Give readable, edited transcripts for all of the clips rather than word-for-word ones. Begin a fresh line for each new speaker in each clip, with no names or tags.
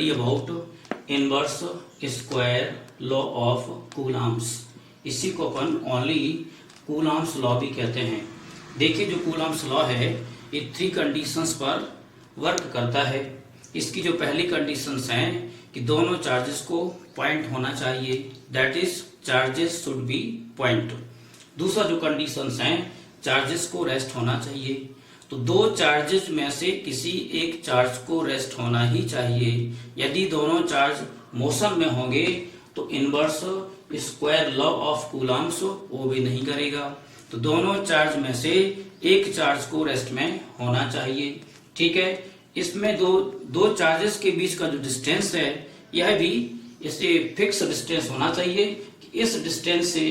Study about inverse square law of Coulomb's. इसी को अपन only Coulomb's law भी कहते हैं। देखिए जो कूलम्ब्स लॉ है ये 3 कंडीशंस पर वर्क करता है। इसकी जो पहली कंडीशंस हैं कि दोनों चार्जेस को पॉइंट होना चाहिए, that is charges should be point. दूसरा जो कंडीशंस हैं चार्जेस को रेस्ट होना चाहिए। तो दो चार्जेस में से किसी एक चार्ज को रेस्ट होना ही चाहिए। यदि दोनों चार्ज मोशन में होंगे तो inverse square law of Coulomb's वो भी नहीं करेगा। तो दोनों चार्ज में से एक चार्ज को रेस्ट में होना चाहिए। ठीक है, इसमें दो चार्जेस के बीच का जो डिस्टेंस है यह भी इसे फिक्स डिस्टेंस होना चाहिए कि इस डिस्टेंस से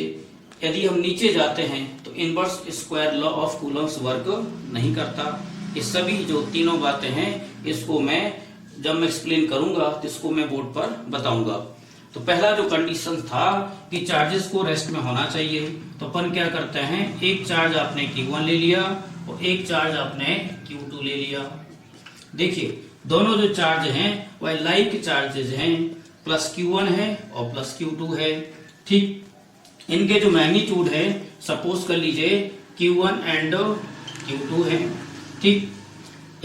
यदि हम नीचे जाते हैं तो inverse square law of Coulomb's work नहीं करता। ये सभी जो तीनों बातें हैं इसको मैं जब मैं एक्सप्लेन करूंगा तो इसको मैं बोर्ड पर बताऊंगा। तो पहला जो कंडीशन था कि चार्जेस को रेस्ट में होना चाहिए, तो अपन क्या करते हैं, एक चार्ज आपने Q1 ले लिया और एक चार्ज आपने Q2 ले लिया। देखिए दोनों जो चार्ज हैं वह लाइक चार्जेस हैं, प्लस Q1 है और प्लस Q2 है। ठीक, इनके जो मैग्नीट्यूड है सपोज कर लीजिए Q1 एंड Q2 है। ठीक,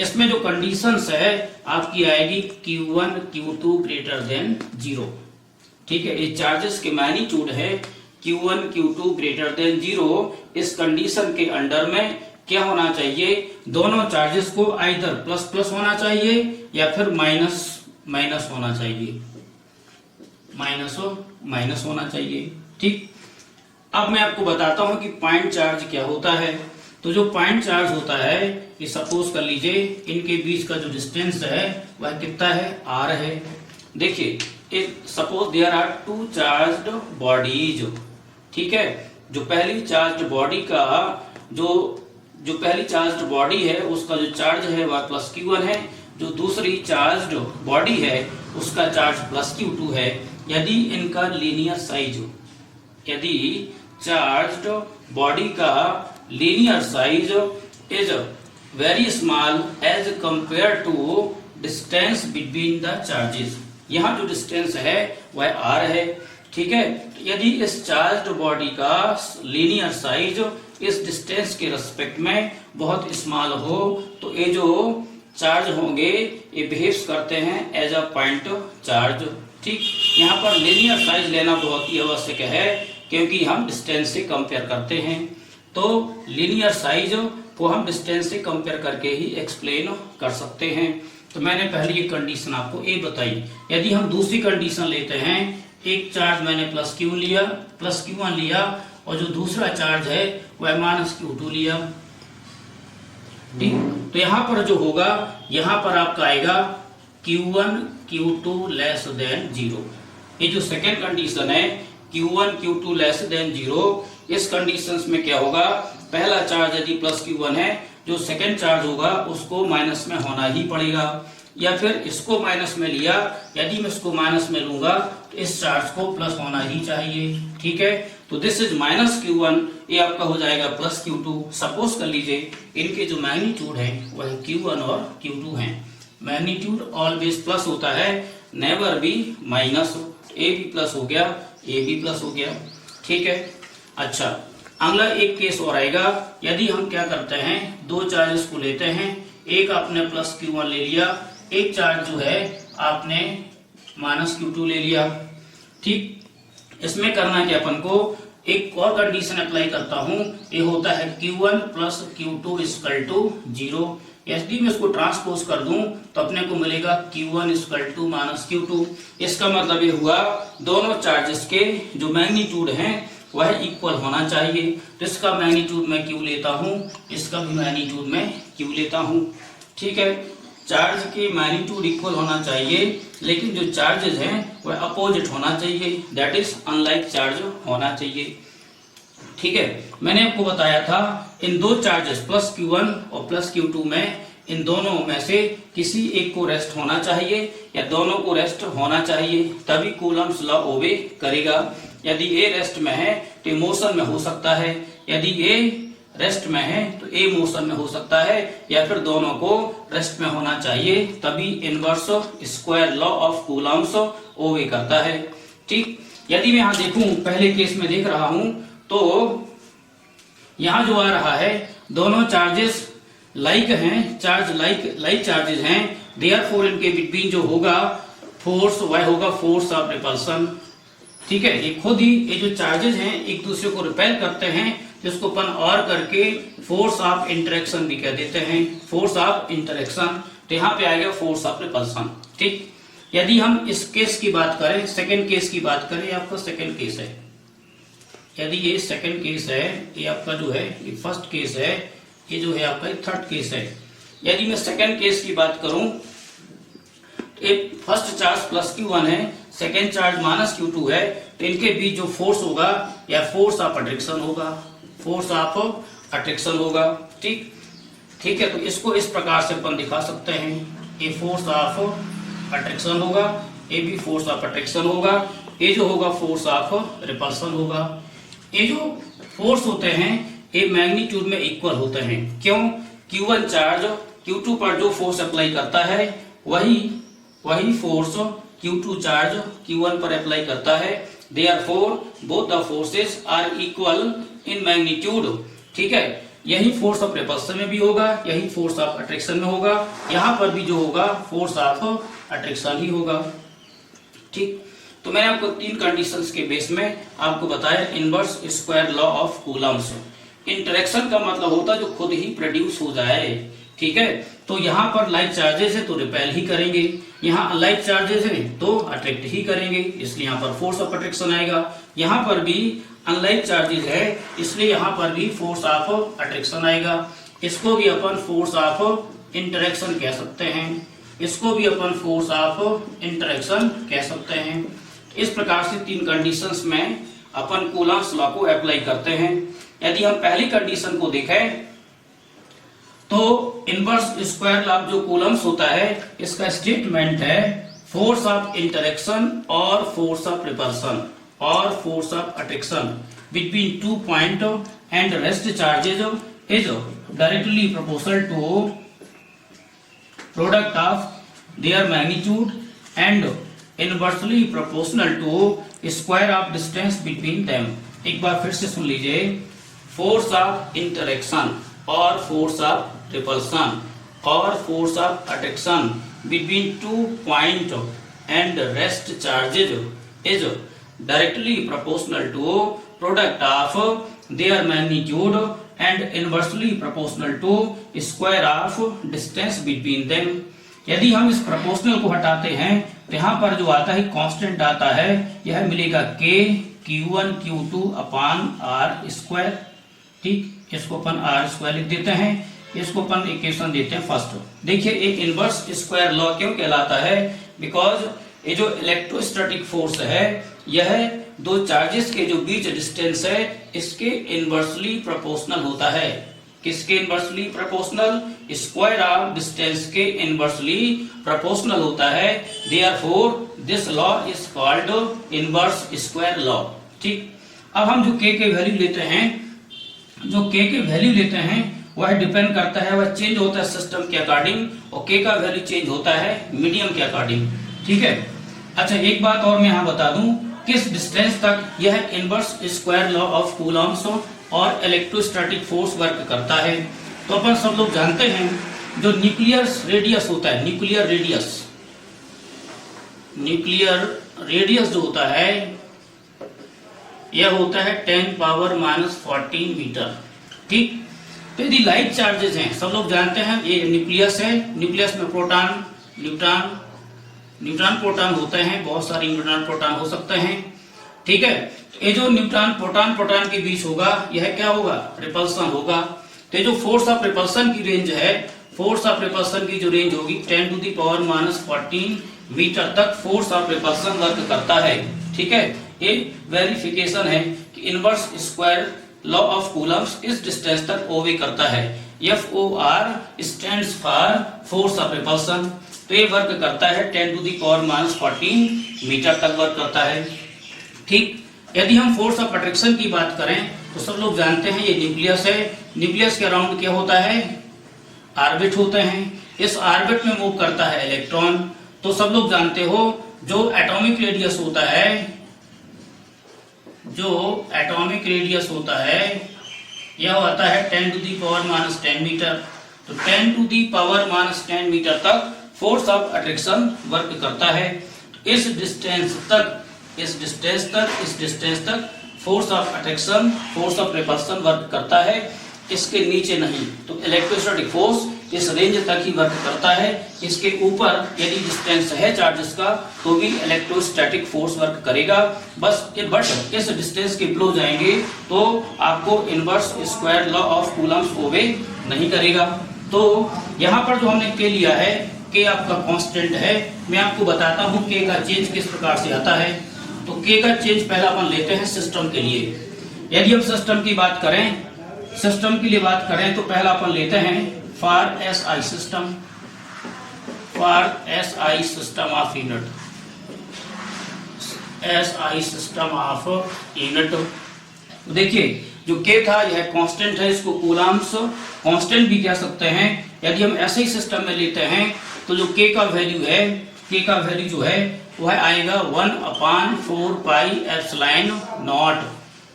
इसमें जो कंडीशंस है आपकी आएगी Q1 Q2 ग्रेटर देन 0। ठीक है, ये चार्जेस के मैग्नीट्यूड है Q1 Q2 ग्रेटर देन 0। इस कंडीशन के अंडर में क्या होना चाहिए, दोनों चार्जेस को आइदर प्लस प्लस होना चाहिए या फिर माइनस माइनस होना चाहिए, माइनस होना चाहिए। ठीक, अब मैं आपको बताता हूं कि पॉइंट चार्ज क्या होता है। तो जो पॉइंट चार्ज होता है ये सपोज कर लीजिए इनके बीच का जो डिस्टेंस है वह कितना है, R है। देखिए suppose there are 2 charged bodies. ठीक है, जो पहली चार्ज्ड बॉडी का जो पहली चार्ज्ड बॉडी है उसका जो चार्ज है वह प्लस Q1 है। जो दूसरी चार्ज्ड बॉडी है उसका चार्ज प्लस Q2 है। यदि इनका लीनियर साइज, यदि चार्ज्ड बॉडी का linear size is very small as compare to distance between the charges, यहाँ जो डिस्टेंस है वह R है। ठीक है, यदि इस चार्ज्ड बॉडी का लीनियर साइज इस डिस्टेंस के रेस्पेक्ट में बहुत स्मॉल हो तो ये जो चार्ज होंगे ये बिहेव्स करते हैं एज अ पॉइंट चार्ज। ठीक, यहाँ पर लीनियर साइज लेना बहुत ही आवश्यक है क्योंकि हम डिस्टेंस से कंपेयर करते हैं। तो लीनियर साइज को हम डिस्टेंस से कंपेयर करके ही एक्सप्लेन कर सकते हैं। तो मैंने पहले ये कंडीशन आपको ए बताई। यदि हम दूसरी कंडीशन लेते हैं, एक चार्ज मैंने प्लस Q1 लिया और जो दूसरा चार्ज है वह माइनस Q2 लिया। ठीक, तो यहाँ पर जो होगा, यहाँ पर आपका आएगा Q1 Q2 लेस देन 0। ये जो सेकेंड कंडीशन है Q1 Q2 लेस देन 0, इस कंडीशंस में क्या होगा, पहला चार्ज यदि प्लस Q1 है, जो सेकेंड चार्ज होगा उसको माइनस में होना ही पड़ेगा। या फिर इसको माइनस में लिया, यदि मैं इसको माइनस में लूंगा तो इस चार्ज को प्लस होना ही चाहिए। ठीक है, तो दिस इज माइनस Q1, ये आपका हो जाएगा प्लस Q2। सपोज कर लीजिए इनके जो मैग्नीट्यूड है वह Q1 और Q2 है। मैग्नीट्यूड ऑलवेज प्लस होता है, नेवर भी माइनस। ए भी प्लस हो गया, ए भी प्लस हो गया। ठीक है, अच्छा अगला एक केस और आएगा। यदि हम क्या करते हैं, दो चार्जेस को लेते हैं, एक आपने प्लस Q1 ले लिया, एक चार्ज जो है आपने माइनस Q2 ले लिया। ठीक, इसमें करना क्या अपन को, एक और कंडीशन अप्लाई करता हूं, ये होता है Q1 plus Q2 equal to 0। यदि मैं इसको ट्रांसपोज कर दूं तो अपने को मिलेगा Q1 equal to minus Q2। इसका मतलब ये हुआ दोनों चार्जेस के जो मैग्नीट्यूड हैं वह इक्वल होना चाहिए। तो इसका मैग्नीट्यूड मैं Q लेता हूं, इसका भी मैग्नीट्यूड मैं Q लेता हूं। ठीक है, चार्ज के मैग्नीट्यूड इक्वल होना चाहिए लेकिन जो चार्जेस हैं वह अपोजिट होना चाहिए, दैट इज अनलाइक चार्ज होना चाहिए। ठीक है, मैंने आपको बताया था इन दो चार्जेस प्लस Q1 और प्लस Q2 में इन दोनों में से किसी एक को रेस्ट होना चाहिए या दोनों को रेस्ट होना चाहिए, तभी कूलम्ब्स लॉ ओबे करेगा। यदि ए रेस्ट में है तो मोशन में हो सकता है, यदि ए रेस्ट में है तो ए मोशन में हो सकता है, या फिर दोनों को रेस्ट में होना चाहिए, तभी inverse square law of Coulomb's obey करता है। ठीक, यदि मैं यहाँ देखूं, पहले केस में देख रहा हूं तो यहाँ जो आ रहा है दोनों चार्जेस लाइक हैं, चार्ज लाइक चार्जेस हैं, देयरफॉर इनके बिटवीन जो होगा फोर्स वह होगा फोर्स ऑफ रिपल्सन। ठीक है, ये खुद ही ये जो चार्जेस हैं एक दूसरे को रिपेल करते हैं, जिसको अपन और करके फोर्स ऑफ इंटरेक्शन भी कह देते हैं, फोर्स ऑफ इंटरेक्शन। तो यहाँ पे आ गया फोर्स ऑफ रिपल्सन। ठीक, यदि हम इस केस की बात करें, सेकेंड केस की बात करें, आपका सेकेंड केस है, यदि ये सेकेंड केस है, ये आपका जो है ये फर्स्ट केस है, ये जो है आपका थर्ड केस है। यदि मैं सेकेंड केस की बात करूं, एक फर्स्ट चार्ज प्लस Q1 है, सेकेंड चार्ज माइनस Q2 है, तो इनके बीच जो फोर्स होगा या फोर्स ऑफ अट्रैक्शन होगा, फोर्स ऑफ अट्रैक्शन होगा। ठीक ठीक है, तो इसको इस प्रकार से अपन दिखा सकते हैं, ये फोर्स ऑफ अट्रैक्शन होगा, ये भी फोर्स ऑफ अट्रैक्शन होगा, ये जो होगा फोर्स ऑफ रिपल्सन होगा। ये जो फोर्स होते हैं ये मैग्नीट्यूड में इक्वल होते हैं। क्यों? Q1 चार्ज Q2 पर जो फोर्स अप्लाई करता है वही फोर्स Q2 चार्ज Q1 पर अप्लाई करता है। Therefore both the forces are equal in magnitude। ठीक है, यही फोर्स ऑफ रिपल्सन में भी होगा, यही फोर्स ऑफ अट्रैक्शन में होगा, यहाँ पर भी जो होगा फोर्स ऑफ अट्रैक्शन ही होगा। ठीक, तो मैंने आपको तीन कंडीशंस के बेस में आपको बताया inverse square law of Coulomb's. Interaction का मतलब होता है जो खुद ही प्रोड्यूस हो जाए। ठीक है, तो यहाँ पर लाइक चार्जेस है तो रिपेल ही करेंगे, यहाँ अनलाइक चार्जेस है तो अट्रैक्ट ही करेंगे, इसलिए यहाँ पर फोर्स ऑफ अट्रैक्शन आएगा। यहाँ पर भी अनलाइक चार्जेस है इसलिए यहाँ पर भी फोर्स ऑफ अट्रैक्शन आएगा। इसको भी अपन फोर्स ऑफ इंटरेक्शन कह सकते हैं, इसको भी अपन फोर्स ऑफ इंटरेक्शन कह सकते हैं। इस प्रकार से तीन कंडीशंस में अपन कूलम्स लॉ को अप्लाई करते हैं। यदि हम पहली कंडीशन को देखें तो इनवर्स स्क्वायर लॉ जो कूलम्स होता है इसका स्टेटमेंट है फोर्स ऑफ इंटरेक्शन और फोर्स ऑफ रिपल्सन और force of attraction between 2 point and rest charges is directly proportional to product of their magnitude and inversely proportional to square of distance between them. एक बार फिर से सुन लीजिए, force of interaction और force of repulsion और force of attraction between 2 point and rest charges is directly proportional to product of their magnitude and inversely proportional to square of distance between them. यदि हम इस proportional को हटाते हैं तो यहाँ पर जो आता है कांस्टेंट आता है, यह मिलेगा K Q1 Q2 upon R square. ठीक, इसको अपन R स्क्वायर लिख देते हैं, इसको अपन इक्वेशन देते हैं फर्स्ट। देखिए एक इनवर्स स्क्वायर लॉ क्यों कहलाता है? बिकॉज ये जो इलेक्ट्रोस्टैटिक फोर्स है यह दो चार्जेस के जो बीच डिस्टेंस है इसके इनवर्सली प्रोपोर्शनल होता है। किसके inversely proportional? Square of distance के इनवर्सली प्रोपोर्शनल होता है। Therefore this law is called inverse square law. ठीक, अब हम जो k के वैल्यू लेते हैं, जो k के वैल्यू लेते हैं वह डिपेंड करता है, वह चेंज होता है सिस्टम के अकॉर्डिंग, और k का वैल्यू चेंज होता है मीडियम के अकॉर्डिंग। ठीक है, अच्छा एक बात और मैं यहाँ बता दूं, किस डिस्टेंस तक यह inverse square law of Coulomb's और इलेक्ट्रोस्टैटिक फोर्स वर्क करता है। तो अपन सब लोग जानते हैं जो न्यूक्लियर रेडियस होता है, न्यूक्लियर रेडियस जो होता है यह होता है 10⁻⁻14 मीटर। ठीक, तो यदि लाइक चार्जेस हैं, सब लोग जानते हैं ये न्यूक्लियस है, न्यूक्लियस में प्रोटॉन न्यूट्रॉन प्रोटॉन होते हैं, बहुत सारे न्यूट्रॉन प्रोटॉन हो सकते हैं। ठीक है, ये जो न्यूट्रॉन प्रोटॉन के बीच होगा यह क्या होगा? रिपल्सन होगा। तो जो फोर्स ऑफ रिपल्सन की रेंज है, फोर्स ऑफ रिपल्सन की जो रेंज होगी 10⁻⁻14 मीटर तक फोर्स ऑफ रिपल्सन वर्क करता है। ठीक है, ये वेरिफिकेशन है कि inverse square law of Coulomb's इस डिस्टेंस तक ओबे करता है। FOR stands for force of repulsion. तो ये वर्क करता है 10⁻14 मीटर तक वर्क करता है। ठीक, यदि हम फोर्स ऑफ अट्रैक्शन की बात करें तो सब लोग जानते हैं ये न्यूक्लियस है। न्यूक्लियस के अराउंड क्या होता है? ऑर्बिट होते हैं। इस ऑर्बिट में मूव करता है इलेक्ट्रॉन। तो सब लोग जानते हो जो एटॉमिक रेडियस होता है, जो एटॉमिक रेडियस होता है यह होता है 10⁻⁻10 मीटर। तो 10⁻⁻10 मीटर तक फोर्स ऑफ अट्रैक्शन वर्क करता है। इस डिस्टेंस तक force of attraction, force of repulsion work करता है, इसके नीचे नहीं। तो इलेक्ट्रोस्टैटिक फोर्स इस रेंज तक ही वर्क करता है। इसके ऊपर यदि डिस्टेंस है चार्जेस का तो भी इलेक्ट्रोस्टैटिक फोर्स वर्क करेगा। बट इस डिस्टेंस के बिलो जाएंगे तो आपको inverse square law of Coulomb's obey नहीं करेगा। तो यहाँ पर जो हमने के लिया है, के आपका कांस्टेंट है। मैं आपको बताता हूँ के का चेंज किस प्रकार से आता है। तो के का चेंज पहला अपन लेते हैं सिस्टम के लिए। यदि हम सिस्टम की बात करें, सिस्टम के लिए बात करें तो पहला अपन लेते हैं for SI system, for SI system of unit, SI system of unit. देखिए जो के था यह कांस्टेंट है, इसको कूलम्स कांस्टेंट भी कह सकते हैं। यदि हम ऐसे ही सिस्टम में लेते हैं तो जो के का वैल्यू है, के का वैल्यू जो है वह आएगा 1/4 पाई एप्सिलॉन नॉट।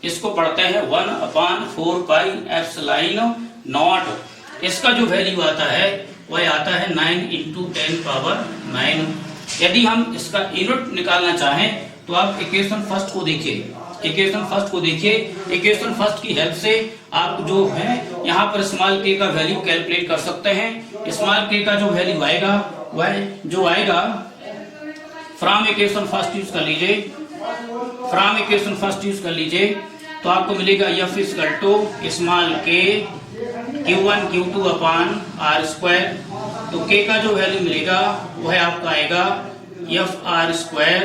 इसको पढ़ते हैं 1/4 पाई एप्सिलॉन नॉट। इसका जो वैल्यू आता है वह आता है 9 × 10⁻9। यदि हम इसका यूनिट निकालना चाहें तो आप इक्वेशन फर्स्ट को देखिए, इक्वेशन फर्स्ट को देखिए। इक्वेशन फर्स्ट की हेल्प से आप जो है यहाँ पर स्मॉल के का वैल्यू कैलकुलेट कर सकते हैं। स्मॉल के का जो वैल्यू आएगा वह जो आएगा फ्रॉम इक्वेशन फर्स्ट यूज कर लीजिए, फ्रॉम इक्वेशन फर्स्ट यूज कर लीजिए तो आपको मिलेगा F = स्मॉल के Q1 Q2 अपॉन R²। तो के का जो वैल्यू मिलेगा वह आपका आएगा Fr²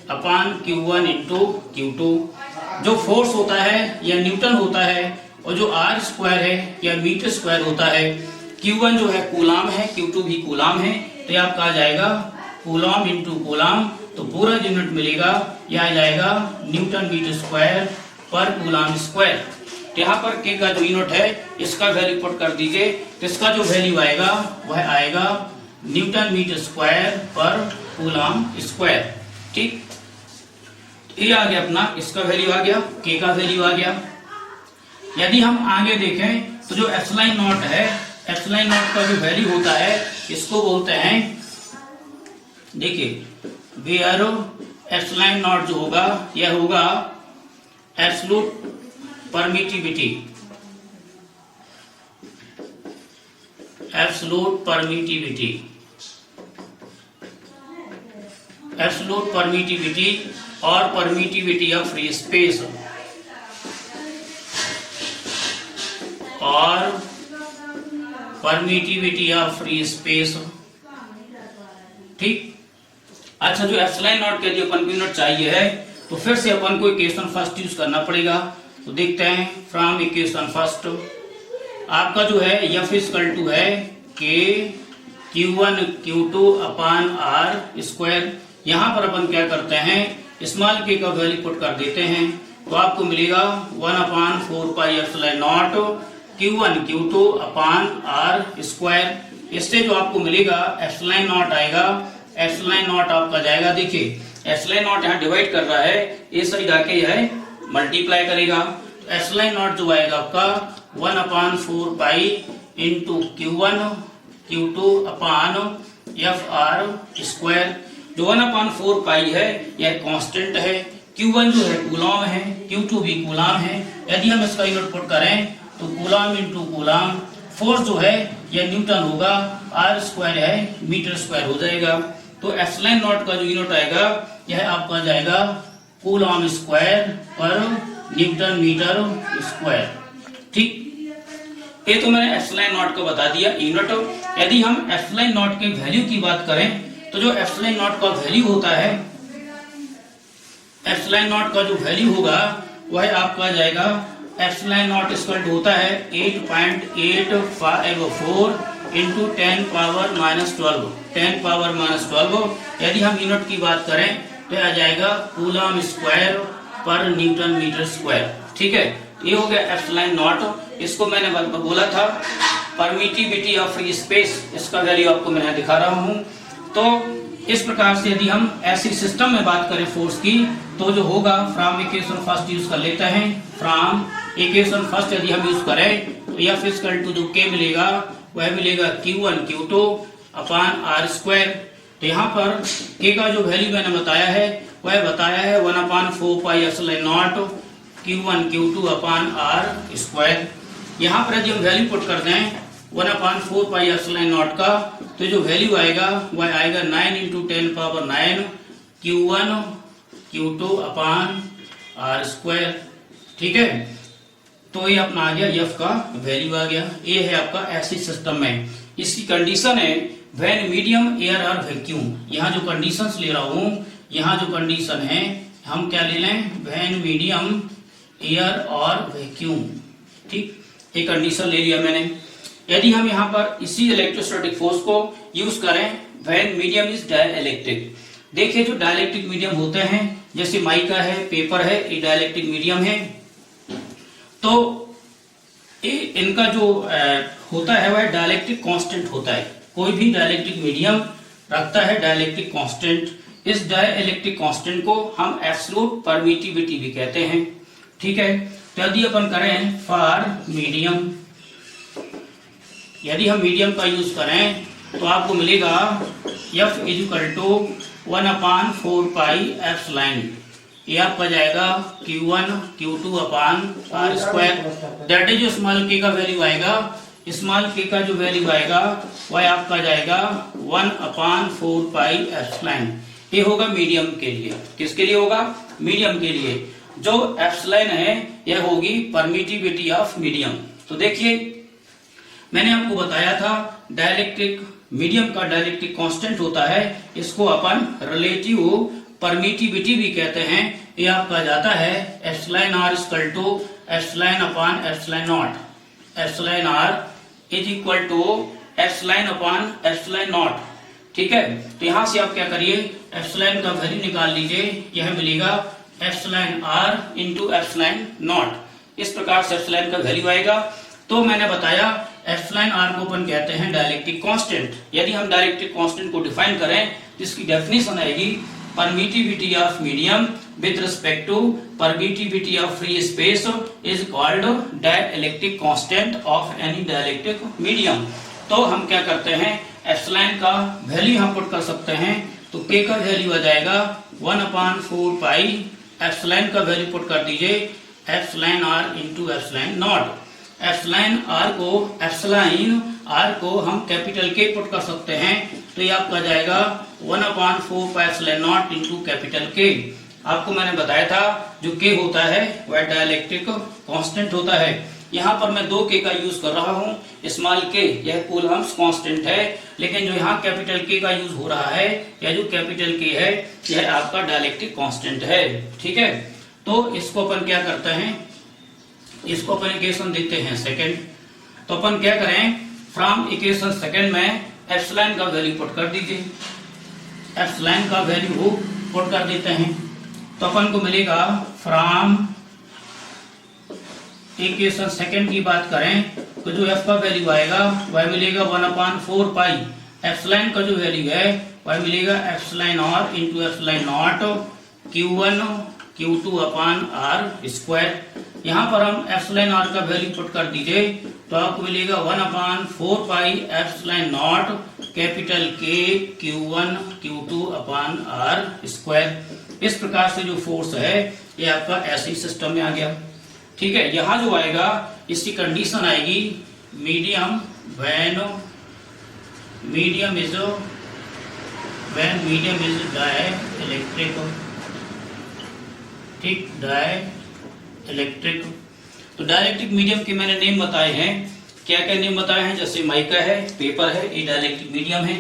अपॉन Q1 × Q2। जो फोर्स होता है यह न्यूटन होता है और जो R² है यह मीटर स्क्वायर होता है। Q1 जो है कूलाम है, Q2 भी कूलाम है। तो यह आपका आ जाएगा कूलाम × कूलाम। तो पूरा यूनिट मिलेगा, यह आ जाएगा न्यूटन मीटर स्क्वायर पर कूलाम स्क्वायर। तो यहाँ पर के का जो यूनिट है इसका वैल्यू पुट कर दीजिए, तो इसका जो वैल्यू आएगा वह आएगा न्यूटन मीटर स्क्वायर पर कूलाम स्क्वायर। ठीक, ये आ गया अपना, इसका वैल्यू आ गया, के का वैल्यू आ गया। यदि हम आगे देखें तो जो एप्सिलॉन नॉट है, एप्सिलॉन नॉट का जो वैल्यू होता है इसको बोलते हैं, देखिए वेयर एप्सिलॉन नॉट जो होगा यह होगा absolute permittivity, absolute permittivity, absolute permittivity और परमिटिविटी ऑफ फ्री स्पेस, और परमिटिविटी ऑफ फ्री स्पेस। ठीक, अच्छा जो एप्सिलॉन नॉट के लिए अपन को यूनिट चाहिए है तो फिर से अपन को इक्वेशन फर्स्ट यूज करना पड़ेगा। तो देखते हैं फ्रॉम इक्वेशन फर्स्ट आपका जो है F है के Q1 Q2 अपॉन R²। यहाँ पर अपन क्या करते हैं, स्मॉल के का वैल्यू पुट कर देते हैं तो आपको मिलेगा 1/4 pi epsilon not Q1 Q2 upon R²। इससे जो आपको मिलेगा एप्सिलॉन नॉट आएगा, एप्सिलॉन नॉट आपका जाएगा, देखिए एप्सिलॉन नॉट यहाँ डिवाइड कर रहा है, ये साइड आके यह मल्टीप्लाई करेगा। तो एप्सिलॉन नॉट जो आएगा आपका 1/4 pi into Q1 Q2 upon Fr²। जो 1/4 पाई है यह कांस्टेंट है। Q1 जो है कूलम है, Q2 भी कूलम है। यदि हम इसका यूनिट पुट करें तो कूलम × कूलम। फोर्स जो है यह न्यूटन होगा, R² है मीटर स्क्वायर हो जाएगा। तो एप्सिलॉन नॉट का जो यूनिट आएगा यह आपका जाएगा कूलम स्क्वायर पर न्यूटन मीटर स्क्वायर। ठीक, ये तो मैंने एप्सिलॉन नॉट को बता दिया यूनिट। यदि हम एप्सिलॉन नॉट के वैल्यू की बात करें तो जो एप्सिलॉन नॉट का वैल्यू होता है, एप्सिलॉन नॉट का जो वैल्यू होगा वह आपका जाएगा, एप्सिलॉन नॉट इक्वल होता है 8.854 इंटू 10⁻⁻12, 10⁻⁻12। यदि हम यूनिट की बात करें तो आ जाएगा कूलम स्क्वायर पर न्यूटन मीटर स्क्वायर। ठीक है, ये हो गया एप्सिलॉन नॉट। इसको मैंने बोला था परमिटिविटी ऑफ फ्री स्पेस, इसका वैल्यू आपको मैं दिखा रहा हूं। तो इस प्रकार से यदि हम ऐसी सिस्टम में बात करें फोर्स की, तो जो होगा फ्रॉम इक्वेशन फर्स्ट यूज कर लेते हैं। फ्रॉम इक्वेशन फर्स्ट यदि हम यूज करें तो F इक्वल टू जो K मिलेगा वह मिलेगा Q1 Q2 upon R square. तो यहाँ पर K का जो वैल्यू मैंने बताया है वह बताया है 1/4 pi epsilon not Q1 Q2 upon R square. यहाँ पर यदि हम वैल्यू पुट कर दें 1/4 पाई एप्सिलॉन नॉट का, तो जो वैल्यू आएगा वह आएगा 9 × 10⁹ Q1 Q2 upon R square. ठीक है, तो ये अपना आ गया F का वैल्यू आ गया। ये है आपका ऐसी सिस्टम में। इसकी कंडीशन है व्हेन मीडियम एयर और वैक्यूम। यहाँ जो कंडीशंस ले रहा हूँ, यहाँ जो कंडीशन है हम क्या ले लें, व्हेन मीडियम एयर और वैक्यूम। ठीक, ये कंडीशन ले लिया मैंने। यदि हम यहाँ पर इसी इलेक्ट्रोस्टैटिक फोर्स को यूज करें व्हेन मीडियम इज डाइलेक्ट्रिक। देखिए जो डाइलेक्ट्रिक मीडियम होते हैं, जैसे माइका है, पेपर है, ये डाइलेक्ट्रिक मीडियम है। तो इनका जो होता है वह डाइलेक्ट्रिक कांस्टेंट होता है। कोई भी डाइलेक्ट्रिक मीडियम रखता है डाइलेक्ट्रिक कांस्टेंट। इस डाइलेक्ट्रिक कांस्टेंट को हम एब्सोल्यूट परमिटिविटी भी कहते हैं। ठीक है, तो यदि अपन करें फॉर मीडियम, यदि हम मीडियम का यूज करें तो आपको मिलेगा F equal to 1/4 pi epsilon. ये आपका जाएगा Q1 Q2 upon R square. That is जो स्मॉल k का वैल्यू आएगा, स्मॉल k का जो वैल्यू आएगा वह आपका जाएगा 1/4 पाई एप्सिलॉन। ये होगा मीडियम के लिए। किसके लिए होगा, मीडियम के लिए। जो एप्सिलॉन है यह होगी परमिटिविटी ऑफ मीडियम। तो देखिए मैंने आपको बताया था डाइलेक्ट्रिक मीडियम का डाइलेक्ट्रिक कांस्टेंट होता है, इसको अपन रिलेटिव परमिटिविटी भी कहते हैं। ये आपका जाता है epsilon R equal to epsilon upon epsilon naught. Epsilon R is equal to epsilon upon epsilon naught. ठीक है, तो यहां से आप क्या करिए, एप्सिलॉन का वैल्यू निकाल लीजिए। यह मिलेगा epsilon R into epsilon not. इस प्रकार से एप्सिलॉन का वैल्यू आएगा। तो मैंने बताया एप्सिलॉन R को अपन कहते हैं डाइलेक्ट्रिक कांस्टेंट। यदि हम डाइलेक्ट्रिक कांस्टेंट को डिफाइन करें तो इसकी डेफिनेशन आएगी permittivity of medium with respect to permittivity of free space is called dielectric constant of any dielectric medium। तो हम क्या करते हैं, एप्सिलॉन का वैल्यू हम पुट कर सकते हैं। तो k का वैल्यू आ जाएगा 1/4 पाई, एप्सिलॉन का वैल्यू पुट कर दीजिए epsilon R into epsilon naught. Epsilon R को हम कैपिटल K पुट कर सकते हैं। तो ये आपका जाएगा 1/4 pi epsilon not into capital K। आपको मैंने बताया था जो K होता है वह डाइलेक्ट्रिक कांस्टेंट होता है। यहाँ पर मैं 2K का यूज कर रहा हूँ। स्मॉल k यह कूलम्स कांस्टेंट है, लेकिन जो यहाँ कैपिटल K का यूज हो रहा है, या जो कैपिटल K है यह आपका डाइलेक्ट्रिक कांस्टेंट है। ठीक है, तो इसको अपन क्या करते हैं, इसको अपन इक्वेशन देते हैं सेकंड। तो अपन क्या करें, फ्रॉम इक्वेशन सेकंड में एप्सिलॉन का वैल्यू पुट कर दीजिए। एप्सिलॉन का वैल्यू पुट कर देते हैं तो अपन को मिलेगा फ्रॉम इक्वेशन सेकंड की बात करें तो जो F का वैल्यू आएगा वह मिलेगा 1/4 पाई। एप्सिलॉन का जो वैल्यू है वह मिलेगा epsilon R into epsilon not Q1 Q2 upon R square. यहाँ पर हम एप्सिलॉन R का वैल्यू पुट कर दीजिए तो आपको मिलेगा 1/4 pi epsilon not capital K Q1 Q2 upon R square. इस प्रकार से जो फोर्स है ये आपका ऐसी सिस्टम में आ गया। ठीक है, यहाँ जो आएगा इसकी कंडीशन आएगी medium when medium is dielectric. ठीक, डाइलेक्ट्रिक। तो डाइलेक्ट्रिक मीडियम के मैंने नेम बताए हैं। क्या क्या नेम बताए हैं, जैसे माइका है, पेपर है, ये डाइलेक्ट्रिक मीडियम है।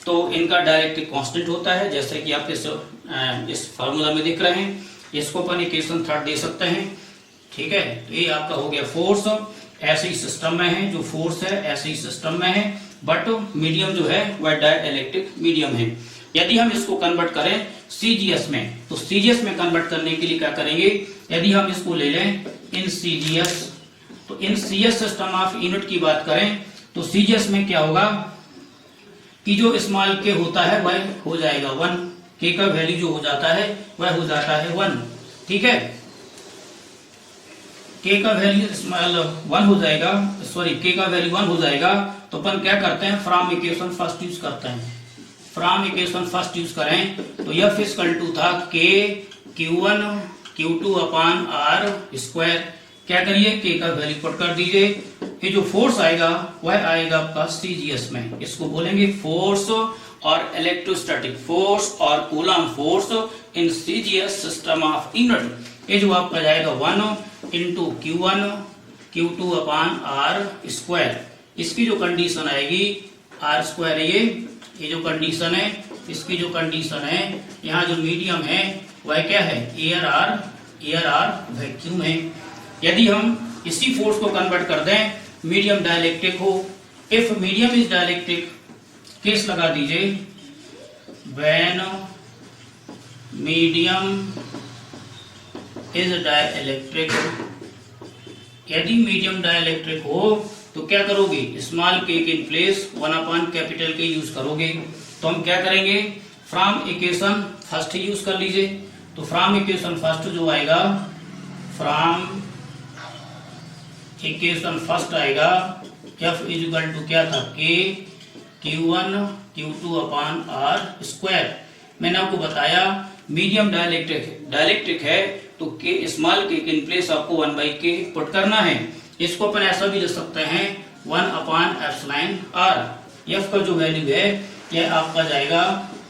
तो इनका डाइलेक्ट्रिक कांस्टेंट होता है, जैसे कि आप इस फार्मूला में देख रहे हैं। इसको अपन इक्वेशन थर्ड दे सकते हैं। ठीक है, तो ये आपका हो गया फोर्स। ऐसे ही सिस्टम में है, जो फोर्स है ऐसे ही सिस्टम में है, बट मीडियम जो है वह डाइलेक्ट्रिक मीडियम है। यदि हम इसको कन्वर्ट करें CGS में, तो CGS में कन्वर्ट करने के लिए क्या करेंगे, यदि हम इसको ले लें इन सीजीएस। तो इन सीएस सिस्टम ऑफ यूनिट की बात करें तो सीजीएस में क्या होगा कि जो स्मॉल के होता है वह हो जाएगा 1, के का वैल्यू जो हो जाता है वह हो जाता है 1। ठीक है, के का वैल्यू स्मॉल 1 हो जाएगा, सॉरी के का वैल्यू 1 हो जाएगा। तो अपन क्या करते हैं, फ्रॉम इक्वेशन फर्स्ट यूज करते हैं। फ्रॉम इक्वेशन फर्स्ट यूज करें तो एफ इक्वल टू था के Q1 Q2 upon R square. क्या करिए, के का वैल्यू पुट कर दीजिए। ये जो फोर्स आएगा वह आएगा आपका सीजीएस में, इसको बोलेंगे फोर्स और इलेक्ट्रोस्टैटिक फोर्स और coulomb force in CGS system of unit. ये जो आपका जाएगा 1 into Q1 Q2 upon R square. इसकी जो कंडीशन आएगी आर स्क्वायर, ये जो कंडीशन है, इसकी जो कंडीशन है, यहाँ जो मीडियम है वह क्या है, एयर आर वैक्यूम है। यदि हम इसी फोर्स को कन्वर्ट कर दें, मीडियम डाइलेक्ट्रिक हो, if medium is dielectric, case लगा दीजिए, व्हेन मीडियम इज डाइलेक्ट्रिक। यदि मीडियम डाइलेक्ट्रिक हो तो क्या करोगे, स्मॉल के इन प्लेस 1 अपॉन कैपिटल के यूज करोगे। तो हम क्या करेंगे, फ्रॉम इक्वेशन फर्स्ट यूज कर लीजिए। तो फ्रॉम इक्वेशन फर्स्ट जो आएगा, फ्रॉम इक्वेशन फर्स्ट आएगा एफ इज इक्वल टू क्या था, के Q1 Q2 upon R square. मैंने आपको बताया मीडियम डाइलेक्ट्रिक है तो के स्मॉल के इन प्लेस आपको 1/k पुट करना है। इसको अपन ऐसा भी लिख सकते हैं 1 अपॉन एप्सिलॉन आर। एफ का जो वैल्यू है यह आपका जाएगा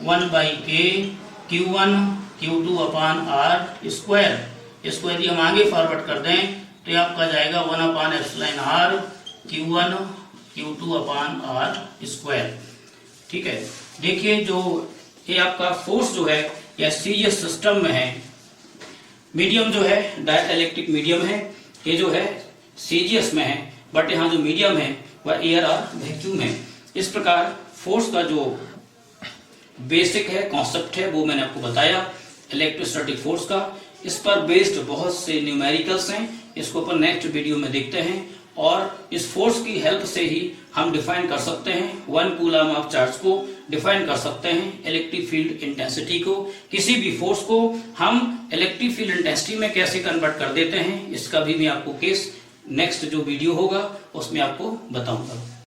1/k Q1 Q2 upon R square. इसको यदि हम आगे फॉरवर्ड कर दें तो ये आपका जाएगा 1 upon epsilon R Q1 Q2 upon R square. ठीक है, देखिए जो ये आपका फोर्स जो है यह सीजीएस सिस्टम में है। मीडियम जो है डाइलेक्ट्रिक मीडियम है, ये जो है सीजीएस में है, बट यहाँ जो मीडियम है वह एयर और वैक्यूम है। इस प्रकार फोर्स का जो बेसिक है कॉन्सेप्ट है वो मैंने आपको बताया इलेक्ट्रोस्टैटिक फोर्स का। इस पर बेस्ड बहुत से न्यूमेरिकल्स हैं, इसको अपन नेक्स्ट वीडियो में देखते हैं। और इस फोर्स की हेल्प से ही हम डिफाइन कर सकते हैं 1 कूलम ऑफ चार्ज को, डिफाइन कर सकते हैं इलेक्ट्रिक फील्ड इंटेंसिटी को। किसी भी फोर्स को हम इलेक्ट्रिक फील्ड इंटेंसिटी में कैसे कन्वर्ट कर देते हैं, इसका भी मैं आपको केस नेक्स्ट जो वीडियो होगा उसमें आपको बताऊंगा।